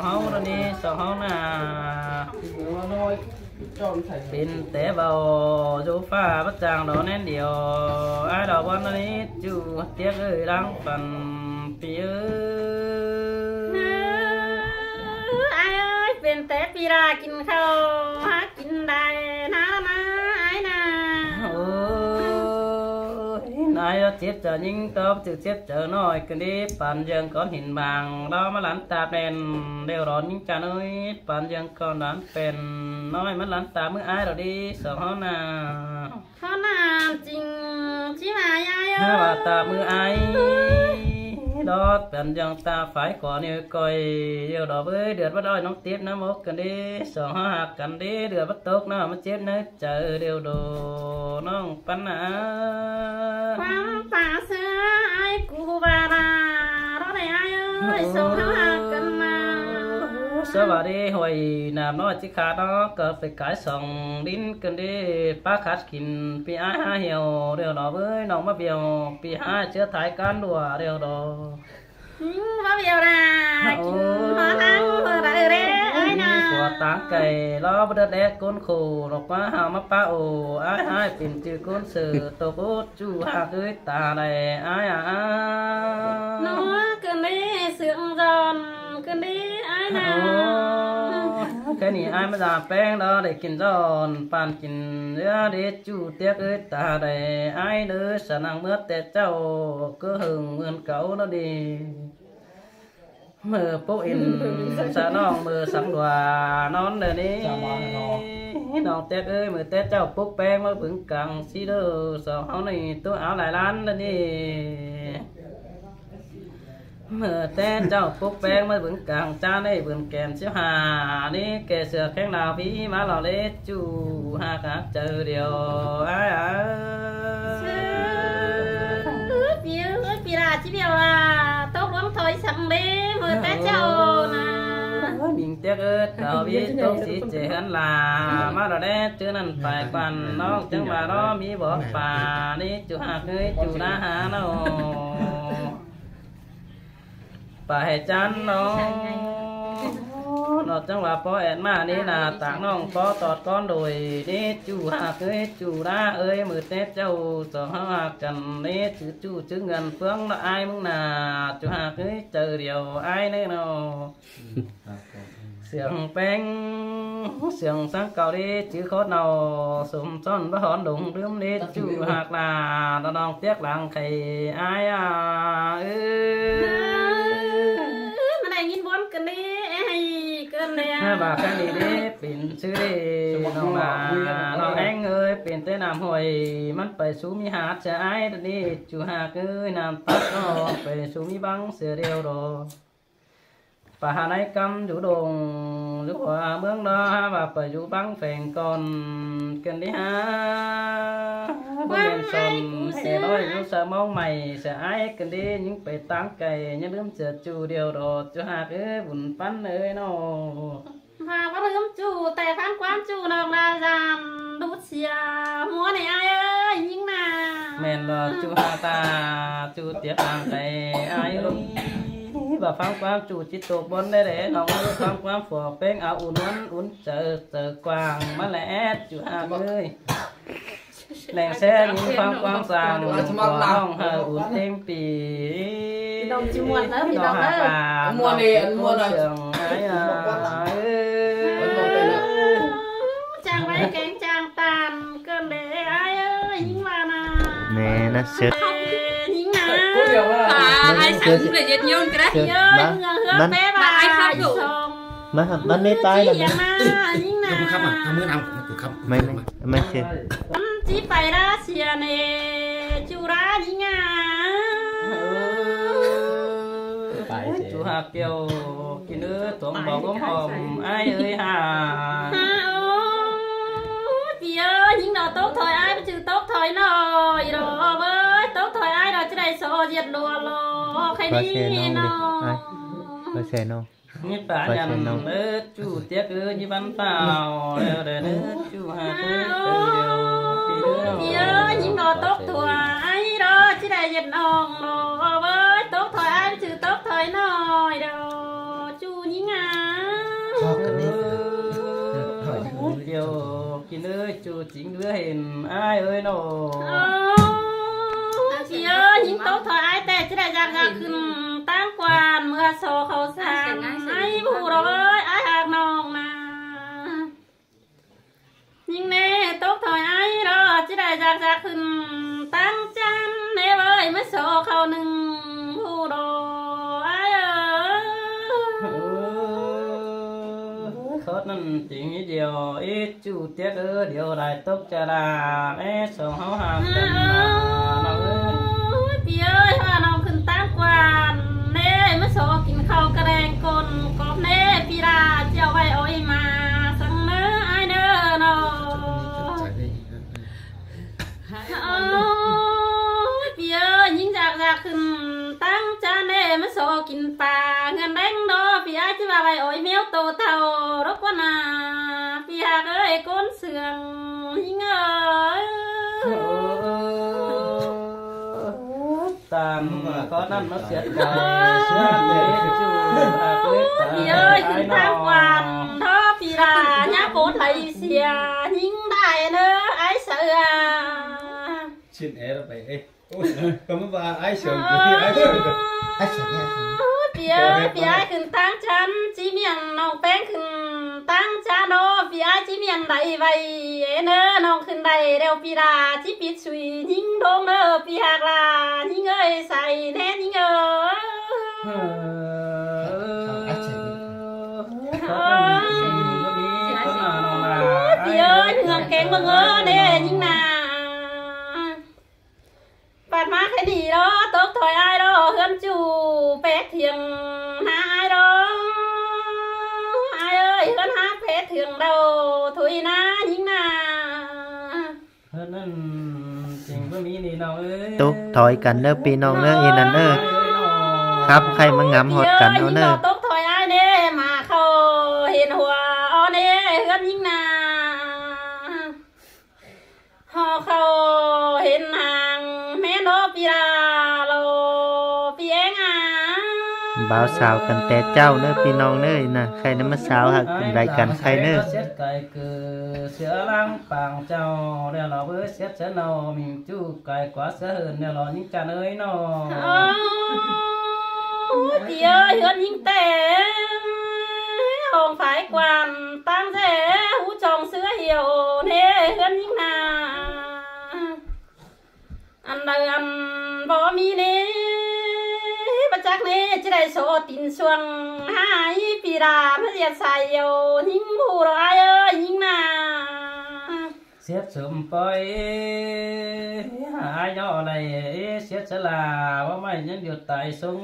เฮาตอนนี้สองเฮาน่ะเป็นแต่เบาอยู่ฟ้าประจางดอกแน่นเดียวอ้ายดอกวันนี้จู่เตี้ยเอ้ยดังปั่นปีเอ้ยอ้ายเอ้ยเป็นแต่ปีรากินข้าวหากินได้นะอ้ายน่ะนายเจ็บจะยิงตอบจึกเจ็บจะน้อยกันดีปั่นยังก้อนหินบางเรามาหลันตาเป็นเดี๋ยวร้อนยิงกันเอ้ยปั่นยังก้อนนั้นเป็นน้อยมันหลันตามืออ้ายเราดีสองเฮาน่ะเฮาน่ะจริงสิมายายเอ้ยว่าตามืออ้ายดอดเป็นยังตาฝ่ายก่อนิ้วก้อยเดี๋ยวดอกเอ้ยเดือดบ่ด้อยน้องเจ็บน้ำอกกันดีสองเฮาหักกันดีเดือดบ่ตกน้ำมันเจ็บเนื้อเจอเดี๋ยวโดน้องปัญหาป่าเสือไอ้กูบาราเราได้ไอ้เอ้ยส่งเฮาหากันมาสวัสดีหอยน้ำน้อยจิขาดเนาะก็ไปขายส่องดินกันดีป้าขาดกินปีอ้ายหาเหี่ยวเดี๋ยวดอกเอ้ยน้องมาเบียวปีหาเชื้อถ่ายกันดัวเดี๋ยวดอกมาเบียวน่ะกินมาทั้งเปิดอะไรเอ้ยน่ะปวดตาไก่ล้อบ่ได้แดกก้นขู่ดอกว่าหามาป้าโออ้ายหายเป็นจื้อก้นสื่อตกอุดจู่หากเอ้ยตาได้อ้ายน้อเกินนี้เสืองจอนเกินนี้อ้ายน่ะแค่นี้อ้ายมาดาแป้งดอได้กินจอนปานกินเนื้อเด็ดจู่เตียกเอ้ยตาได้อ้ายเด้อสนังเมื่อแต่เจ้าก็หึงเหมือนเก่าแล้วดีมือปุ๊อินสะน้องมือสังวานอนเดี๋ยวนี้น้องเต๊กเอ้ยมือเต๊กเจ้าปุ๊กแป้งมาบึงกังซีเดอร์สองเฮานี่ตัวเอาหลายล้านเดี๋ยวนี้มือเต๊กเจ้าปุ๊กแป้งมาบึงกังจ้าในบึงแก้ม15นี่แกเสือแข้งดาวพี่มาหล่อเล็ดจู่หากเจอเดียวอ้ายปีราจิเบียวอ่ะตกลงถอยสังเด้มือแต่เจ้าน่ะมิงเต๊กเอ้ยดาวพี่ตกสิเจหันลามาดอแดจื้อนั่นไปปันน้องจังว่าน้อมีบ่ป่านี่จู่หากเอ้ยจู่นาหาเนาะป่าให้จันน้องนอกจังว่าป้อแอนมานี่น่ะตากน้องป้อตอดก้อนโดยนี่จู่หากเอ้ยจู่นาเอ้ยมือเต๊กเจ้าสองเฮาหักกันนี่จู่จื้อเงินเฟืองละอายมึงน่ะจู่หากเอ้ยเจอเดียวอายแน่เนาะเสียงแป้งเสียงสังเก่าดีจื้อโคตรเนาสมซ้อนบ่หอนดงลืมนี่จู่หากน่ะน้องเต๊กหลังไข่อายมันได้ยินบ่นกันนี่บาแค่นี้เด้เป็นชื่อเด้น้องลาน้องแองเอ้ยเป็นแต่น้ำหอยมันไปสู่มีหาดจะอ้ายนี่จู่หากเอ้ยน้ำตัดน้องไปสู่มีบังเสือเดียวดอกป่าหาในกำอยู่ดงอยู่หัวเมืองน้าว่าไปอยู่บังแฝงก่อนกันดิฮะบ่แม่นสนเสียน้อยอยู่สะมองใหม่เสียอ้ายกันดิยิ่งไปตั้งไก่อย่าลืมเสือจู่เดียวดอกจู่หากเอ้ยบุญปันเอ้ยน้อหากว่าลืมจู่แต่พันความจู่น้องลาจามดูเสียหัวนี่อ้ายเอ้ยยิ่งน่ะแม่นบ่จู่หาตาจู่เตียกตั้งไก่อ้ายเอ้ยบ่ฟังความจู่จิตตกบนได้แหละน้องฟังความฝัวเป้งเอาอุ่นวันอุ่นเจอกวางมาแลดจู่หากเอ้ยแหล่งแซ่ยิ่งฟังความสร้างน้องเฮาอุ่นเต็มปีน้องจิมวนแล้วพี่น้องเอ้ยมวนนี่มวนเลยจางไว้แกงจางตานเกินเด้อ้ายเอ้ยยิ่งว่าน่ะแม่นะเสือยิ่งน่ะai sẵn để giết nhôn cái đấy bắn bé bà ai khắp đủ mà bắn lấy tay là không khắp mà không muốn ăn cũng khắp mày chơi chỉ phải ra xìa này chú ra gì nha chú hạt kêu cái nữa tuồng bò gom hòm ai ơi hà chị ơi những đồ tốt thôi ai mà trừ tốt thôi rồi đồ với tốt thôi ai rồi chứ đây sổ diệt lùa lô khai đi nó có xe nó như bà nhằn nữa chú tiếc ơi như bắn phào để nữa chú hạt chị ơi những đồ tốt thôi ai đó chứ đây diệt nòng đồ với tốt thôi ai mà trừ tốt thôi rồi đồ chú những à ยวกินเอ้ยจูจริงเด้อเห็นอ้ายเอ้ยน้อพี่เอ้ยยิงโต๊ะถอยอ้ายแต่จะได้อยากขึ้นตั้งกวานเมื่อโซเขาสางไอ้ผู้เราเอ้ยอ้ายหากน้องนะยิงแน่โต๊ะถอยอ้ายเราจะได้อยากขึ้นตั้งจันเน่เอ้ยเมื่อโซเขาหนึ่งผู้เราอ้ายเขานั่นจริงเดียวอีจูเตี้ยเดียวได้ตกจะลาสองเฮาหามกันน้องเอ้ยพี่เอ้ยว่าน้องขึ้นตั้งกวานเน่มาโซกินข้าวกระแดงกลกอบเน่พี่ราเจ้าไว้อ้อยมาสังเนื้อไอเด้อน้องพี่เอ้ยยิ่งจากขึ้นตั้งจานเน่มาโซกินปลาเงินแดงดอพี่อาจะว่าไว้อ้อยแมวโตเท่ารกว่านาพี่หากเอ้ยก้นเสื่องยิ่งเอ้ยตามก็นั่นมาเสียใจเชื่อเด็กจูอาเกตตาพี่เอ้ยขึ้นทางวันท้อพี่ราญาโกดไหลเสียยิ่งได้เนอะไอ้เสือชิ้นไปก็มาว่าไอ้เสือพี่ไอ้เสือพี่เอ้ยพี่ไอ้ขึ้นทางฉันจีเมียนน้องแป้งขึ้นตั้งจานโอพี่ไอ้จีเมียนได้ไว้เนอะน้องขึ้นได้เร็วพี่ราจีปิดสุยยิ่งโดงเนอะพี่หากลายิ่งเอ้ยใส่แน่ยิ่งเอ้ยพี่เอ้ยเหงื่อแข็งมึงเด้ยิ่งนาปาดมาแค่นี้เนาะตกถอยอ้ายเนาะเฮือนจูแป๊กเถียงหาอ้ายเนาะอ้ายเอ้ยเฮือนหาแป๊กเถียงเราถุยนะยิ่งนาเฮือนนั่นจริงบ่มีนี่น้องเอ้ยตกถอยกันเด้อพี่น้องเด้ออีนั่นเด้อครับใครมางำฮอดกันเอาเด้อตกถอยอ้ายเด้มาเข้าเห็นหัวอ้อเด้เฮือนยิ่งนาฮอเข้าเห็นหางแม่นอพี่ราโลพี่เองบ่าวสาวกันแต่เจ้าเด้อพี่น้องเด้อนะใครนำมาสาวหักกันได้กันใครเด้อเสียไก่คือเสือลังปางเจ้าแล้วเราเว้ยเสียเสนอมิงจูไก่กว่าเสือเหินแล้วเรายิ่งจันเอ้ยน้อพี่เอ้ยเฮือนยิ่งแต่ห้องฝายกวนตั้งแท้หูจองเสือเหี่ยวเน่เฮือนยิ่งนาอันใดอันบ่มีนี่บ่จักนี่จะได้โซตินสวงหายปีราพระเดียใส่อยู่ยิ่งผู้รอยเอ้ยยิ่งนาเสียสมปอยหาย่ออะไรเสียสลาว่าไม่ยังหยุดตายสง